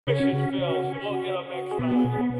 Mission fails. We'll get up next time.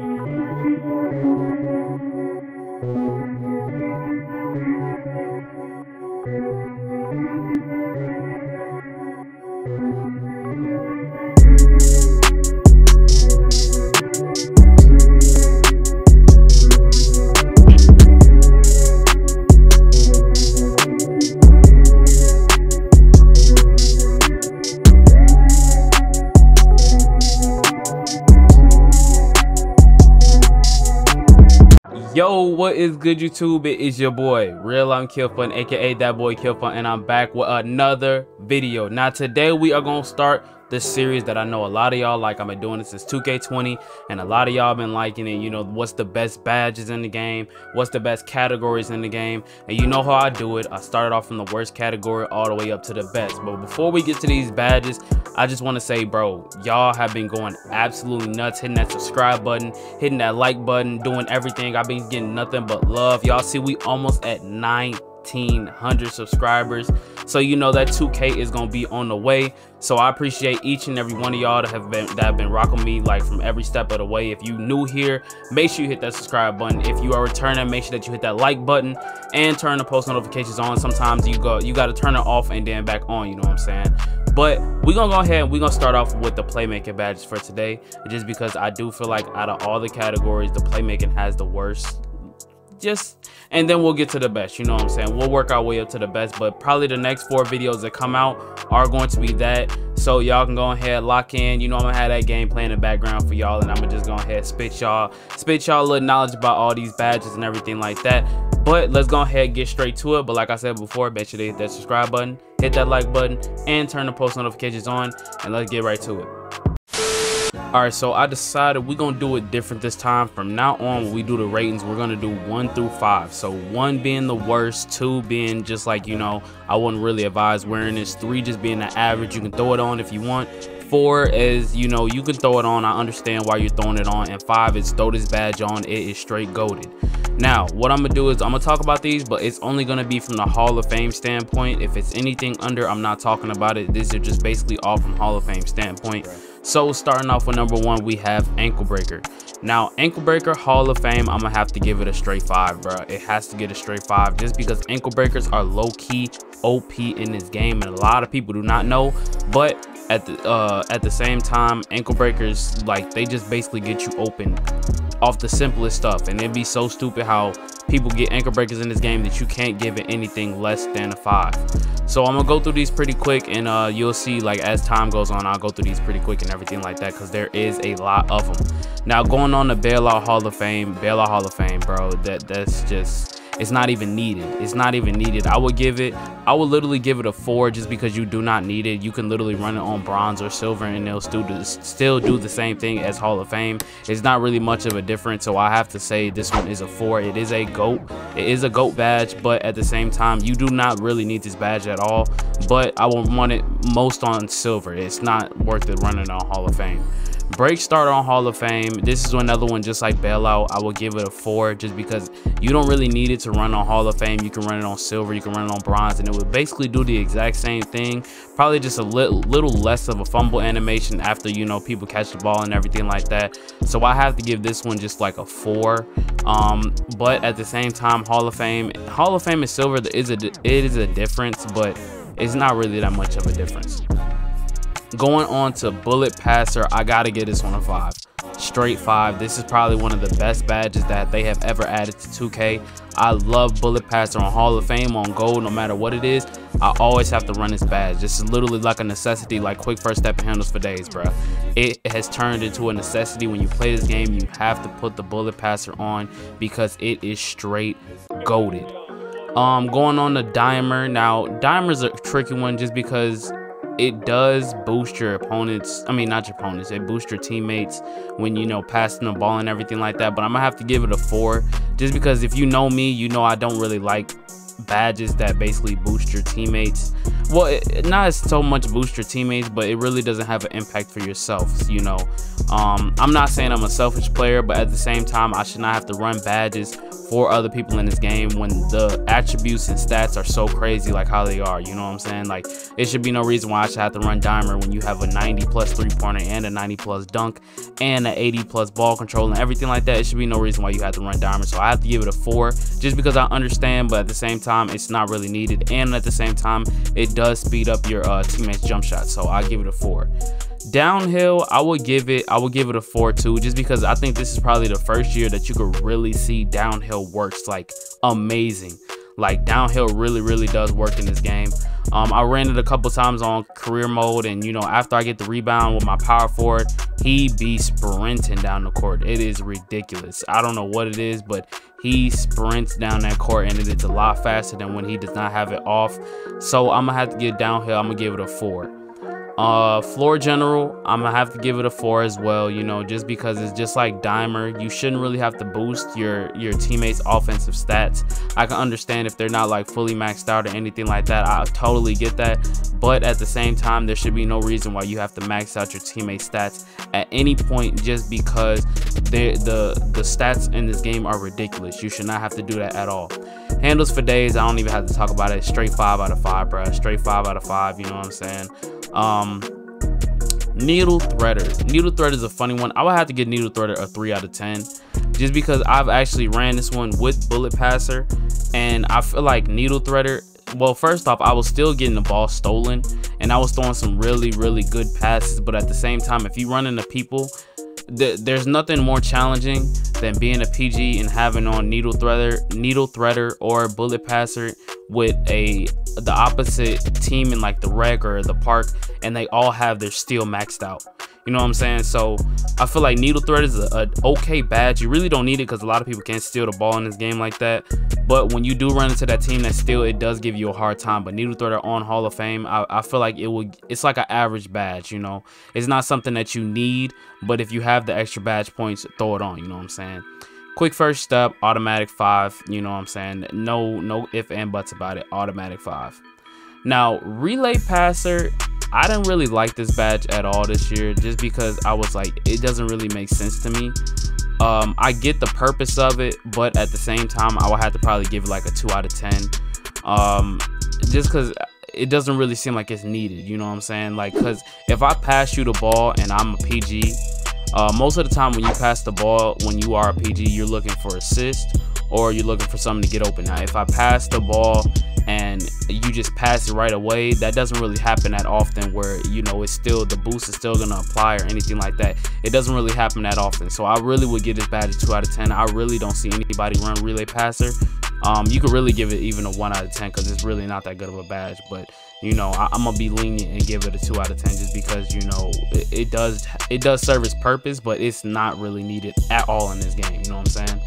Yo, what is good, YouTube? It is your boy Real. I'm Killfun, aka that boy Killfun, and I'm back with another video. Now today we are gonna start this series that I know a lot of y'all like. I've been doing this since 2K20 and a lot of y'all been liking it. You know, what's the best badges in the game, what's the best categories in the game, and you know how I do it. I started off from the worst category all the way up to the best. But before we get to these badges, I just want to say, bro, y'all have been going absolutely nuts, hitting that subscribe button, hitting that like button, doing everything. I've been getting nothing but love. Y'all see we almost at 1,900 subscribers, so you know that 2K is gonna be on the way. So I appreciate each and every one of y'all that have been rocking me like from every step of the way. If you new here, make sure you hit that subscribe button. If you are returning, make sure that you hit that like button and turn the post notifications on. Sometimes you got to turn it off and then back on, you know what I'm saying? But we're gonna go ahead and we're gonna start off with the playmaking badges for today, just because I do feel like out of all the categories, the playmaking has the worst. And then we'll get to the best, you know what I'm saying? We'll work our way up to the best, but probably the next 4 videos that come out are going to be that. So y'all can go ahead, lock in. You know, I'm gonna have that gameplay in the background for y'all, and I'm gonna just go ahead spit y'all a little knowledge about all these badges and everything like that. But let's go ahead and get straight to it. But like I said before, make sure to hit that subscribe button, hit that like button, and turn the post notifications on, and let's get right to it. Alright, so I decided we're gonna do it different this time. From now on, when we do the ratings, we're gonna do 1 through 5. So 1 being the worst, 2 being just like, you know, I wouldn't really advise wearing this, 3 just being the average, you can throw it on if you want, 4 is, you know, you can throw it on, I understand why you're throwing it on, and 5 is throw this badge on, it is straight goated. Now what I'm gonna do is I'm gonna talk about these, but it's only gonna be from the Hall of Fame standpoint. If it's anything under, I'm not talking about it. These are just basically all from Hall of Fame standpoint. So starting off with number 1, we have Ankle Breaker. Now Ankle Breaker Hall of Fame, I'm gonna have to give it a straight 5, bro. It has to get a straight 5, just because ankle breakers are low-key OP in this game, and a lot of people do not know. But at the same time, ankle breakers, like, they just basically get you open off the simplest stuff, and it'd be so stupid how people get ankle breakers in this game that you can't give it anything less than a 5. So I'm gonna go through these pretty quick, and you'll see, like, as time goes on, I'll go through these pretty quick and everything like that, because there is a lot of them. Now going on the Bailout Hall of Fame, bro, that's just, it's not even needed. It's not even needed. I would literally give it a 4, just because you do not need it. You can literally run it on bronze or silver, and they'll still do the same thing as Hall of Fame. It's not really much of a difference, so I have to say this one is a 4. It is a GOAT. It is a GOAT badge, but at the same time, you do not really need this badge at all. But I would want it most on silver. It's not worth it running on Hall of Fame. Break starter on Hall of Fame, this is another one just like Bailout. I will give it a 4, just because you don't really need it to run on Hall of Fame. You can run it on silver, you can run it on bronze, and it would basically do the exact same thing, probably just a little less of a fumble animation after, you know, people catch the ball and everything like that. So I have to give this one just like a 4. But at the same time, Hall of Fame and silver, it is a difference, but it's not really that much of a difference. Going on to Bullet Passer, I gotta give this one a 5, straight 5. This is probably one of the best badges that they have ever added to 2K. I love Bullet Passer on Hall of Fame, on Gold, no matter what it is. I always have to run this badge. This is literally like a necessity, like quick first step and handles for days, bro. It has turned into a necessity. When you play this game, you have to put the Bullet Passer on, because it is straight goated. Going on to Dimer. Now Dimer's a tricky one, just because it does boost your opponents, I mean not your opponents, it boosts your teammates when, you know, passing the ball and everything like that. But I'm gonna have to give it a 4, just because if you know me, you know I don't really like badges that basically boost your teammates. Well, not so much boost your teammates, but it really doesn't have an impact for yourself, you know. I'm not saying I'm a selfish player, but at the same time, I should not have to run badges for other people in this game when the attributes and stats are so crazy like how they are. You know what I'm saying? Like, it should be no reason why I should have to run dimer when you have a 90+ three-pointer and a 90+ dunk and an 80+ ball control and everything like that. It should be no reason why you have to run dimer. So I have to give it a 4 just because I understand, but at the same time, it's not really needed, and at the same time, it does speed up your teammates jump shot. So I give it a 4. Downhill, I would give it a 4 too, just because I think this is probably the first year that you could really see downhill works like amazing. Like, downhill really does work in this game. I ran it a couple times on career mode, and you know, after I get the rebound with my power forward, he be sprinting down the court. It is ridiculous. I don't know what it is, but he sprints down that court, and it is a lot faster than when he does not have it off. So I'm gonna have to get downhill. I'm gonna give it a 4. Floor general, I'm gonna have to give it a 4 as well, you know, just because it's just like dimer. You shouldn't really have to boost your teammates' offensive stats. I can understand if they're not like fully maxed out or anything like that. I totally get that, but at the same time, there should be no reason why you have to max out your teammates' stats at any point just because the stats in this game are ridiculous. You should not have to do that at all. Handles for days, I don't even have to talk about it. Straight 5 out of 5, bro. Straight 5 out of 5, you know what I'm saying? Needle threader. Needle threader is a funny one. I would have to give needle threader a 3 out of 10 just because I've actually ran this one with bullet passer, and I feel like needle threader, well, first off, I was still getting the ball stolen and I was throwing some really good passes, but at the same time, if you run into people, there's nothing more challenging than being a PG and having on needle threader or bullet passer with the opposite team in like the rec or the park, and they all have their steel maxed out. You know what I'm saying? So I feel like needle thread is an okay badge. You really don't need it because a lot of people can't steal the ball in this game like that. But when you do run into that team that steal, it does give you a hard time. But needle threader on Hall of Fame, I feel like it's like an average badge, you know. It's not something that you need, but if you have the extra badge points, throw it on, you know what I'm saying? Quick first step, automatic 5, you know what I'm saying? No if and buts about it, automatic 5. Now, relay passer, I didn't really like this badge at all this year just because I was like, it doesn't really make sense to me. I get the purpose of it, but at the same time, I would have to probably give it like a 2 out of 10. Just because it doesn't really seem like it's needed, you know what I'm saying? Like, because if I pass you the ball and I'm a PG, most of the time when you pass the ball, when you are a PG, you're looking for assist or you're looking for something to get open. Now, if I pass the ball and you just pass it right away, that doesn't really happen that often where, you know, it's still, the boost is still gonna apply or anything like that. It doesn't really happen that often. So I really would give this badge a 2 out of 10. I really don't see anybody run relay passer. You could really give it even a 1 out of 10 because it's really not that good of a badge. But, you know, I'm gonna be lenient and give it a 2 out of 10 just because, you know, it does serve its purpose, but it's not really needed at all in this game. You know what I'm saying?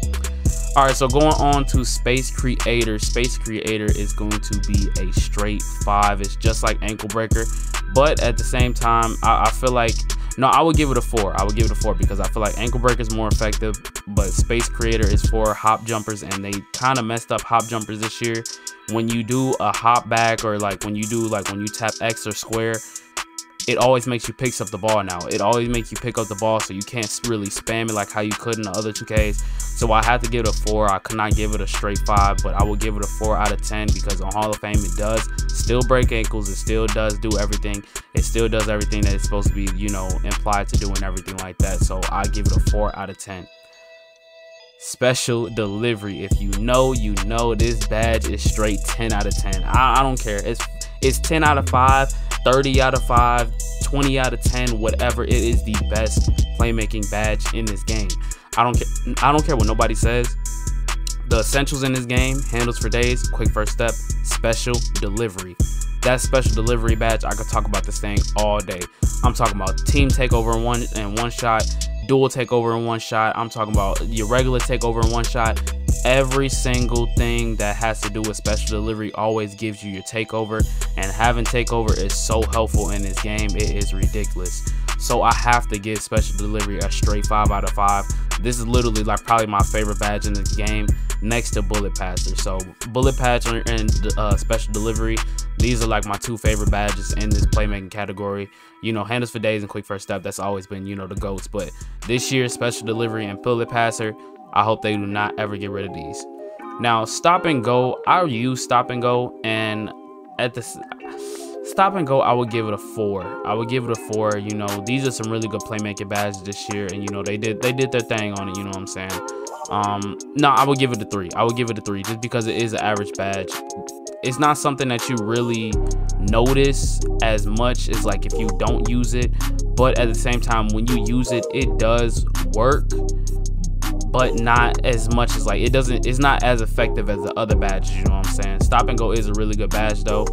All right, so going on to Space Creator. Space Creator is going to be a straight 5. It's just like Ankle Breaker, but at the same time, I feel like, no, I would give it a 4. I would give it a 4 because I feel like Ankle Breaker is more effective, but Space Creator is for hop jumpers, and they kind of messed up hop jumpers this year. When you do a hop back, or like when you tap X or square, it always makes you pick up the ball now. It always makes you pick up the ball, so you can't really spam it like how you could in the other 2Ks. So I had to give it a 4. I could not give it a straight 5, but I will give it a 4 out of 10 because on Hall of Fame, it does still break ankles. It still does do everything. It still does everything that it's supposed to be, you know, implied to do and everything like that. So I give it a 4 out of 10. Special delivery. If you know, you know, this badge is straight 10 out of 10. I don't care. It's 10 out of 5, 30 out of 5, 20 out of 10, whatever. It is the best playmaking badge in this game. I don't care what nobody says. The essentials in this game: handles for days, quick first step, special delivery. That special delivery badge, I could talk about this thing all day. I'm talking about team takeover in one shot, dual takeover in one shot. I'm talking about your regular takeover in one shot. Every single thing that has to do with special delivery always gives you your takeover, and having takeover is so helpful in this game. It is ridiculous. So I have to give special delivery a straight 5 out of 5. This is literally like probably my favorite badge in this game, next to bullet passer. So bullet patch and special delivery, These are like my 2 favorite badges in this playmaking category. You know, handles for days and quick first step, that's always been, you know, the GOATs. But this year, special delivery and bullet passer, I hope they do not ever get rid of these. Now, stop and go, I use stop and go, and at the stop and go, I would give it a 4. I would give it a 4. You know, these are some really good playmaking badges this year, and you know, they did their thing on it, you know what I'm saying? No, I would give it a 3. I would give it a 3 just because it is an average badge. It's not something that you really notice as much as like if you don't use it, but at the same time, when you use it, it does work, but not as much as like it's not as effective as the other badges, you know what I'm saying? Stop and go is a really good badge though.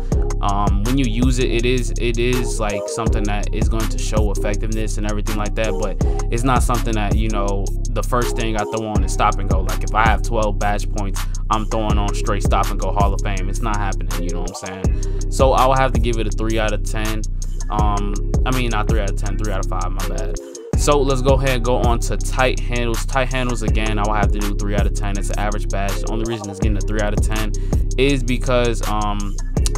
When you use it, it is like something that is going to show effectiveness and everything like that, but it's not something that, you know, the first thing I throw on is stop and go. Like if I have 12 badge points, I'm throwing on straight stop and go Hall of Fame. It's not happening, you know what I'm saying? So I will have to give it a 3 out of 10. I mean, not 3 out of 10, 3 out of 5, my bad. So let's go ahead and go on to tight handles. Tight handles, again, I will have to do 3 out of 10. It's an average badge. The only reason it's getting a 3 out of 10 is because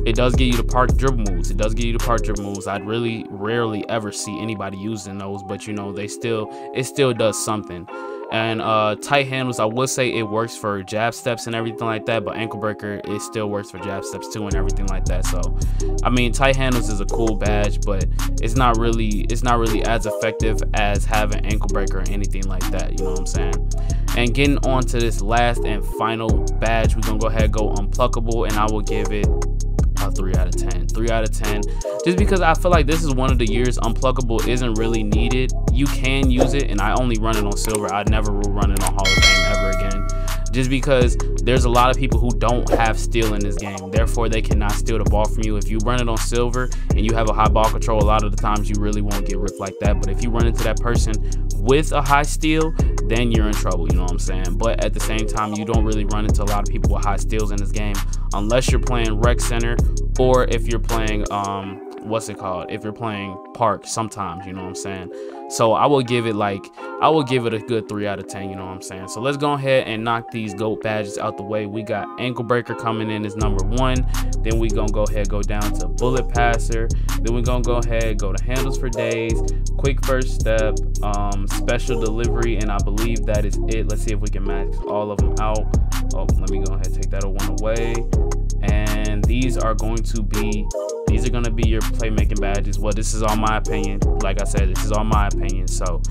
it does get you to park dribble moves. It does get you to park dribble moves. I'd really rarely ever see anybody using those, but you know, it still does something. And tight handles, I would say it works for jab steps and everything like that, but ankle breaker, it still works for jab steps too and everything like that. So I mean, tight handles is a cool badge, but it's not really as effective as having ankle breaker or anything like that, you know what I'm saying? And getting on to this last and final badge, we're gonna go ahead and go unpluckable, and I will give it a 3 out of 10. 3 out of 10, just because I feel like this is one of the years unpluckable isn't really needed. You can use it, and I only run it on silver. I never will run it on Hall of Fame ever again, just because there's a lot of people who don't have steal in this game, therefore they cannot steal the ball from you. If you run it on silver and you have a high ball control, a lot of the times you really won't get ripped like that. But if you run into that person with a high steal, then you're in trouble, you know what I'm saying? But at the same time, you don't really run into a lot of people with high steals in this game unless you're playing rec center, or if you're playing if you're playing park sometimes, you know what I'm saying? So I will give it a good 3 out of 10, you know what I'm saying? So let's go ahead and knock these GOAT badges out the way. We got ankle breaker coming in as number 1, then we gonna go ahead and go down to bullet passer, then we're gonna go ahead and go to handles for days, quick first step, special delivery, and I believe that is it. Let's see if we can max all of them out. Oh, let me go ahead and take that one away. And these are going to be your playmaking badges. Well, this is all my opinion. Like I said, this is all my opinion. So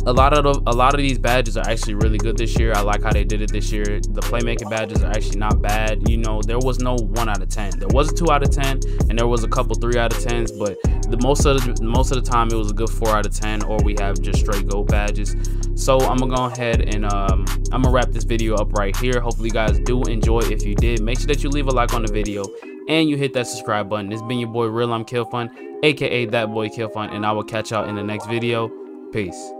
a lot of these badges are actually really good this year. I like how they did it this year. The playmaking badges are actually not bad. You know, there was no 1 out of 10. There was a 2 out of 10, and there was a couple 3 out of 10s, but most of the time it was a good 4 out of 10, or we have just straight GOAT badges. So I'm gonna go ahead and I'm gonna wrap this video up right here. Hopefully you guys do enjoy. If you did, make sure that you leave a like on the video and you hit that subscribe button. This been your boy Real, I'm Killfun, aka that boy Killfun, and I will catch y'all in the next video. Peace.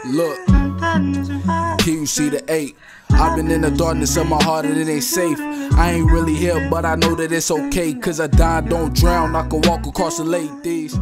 Look, can you see the 8? I've been in the darkness of my heart and it ain't safe. I ain't really here, but I know that it's okay, cause I die, don't drown. I can walk across the lake. These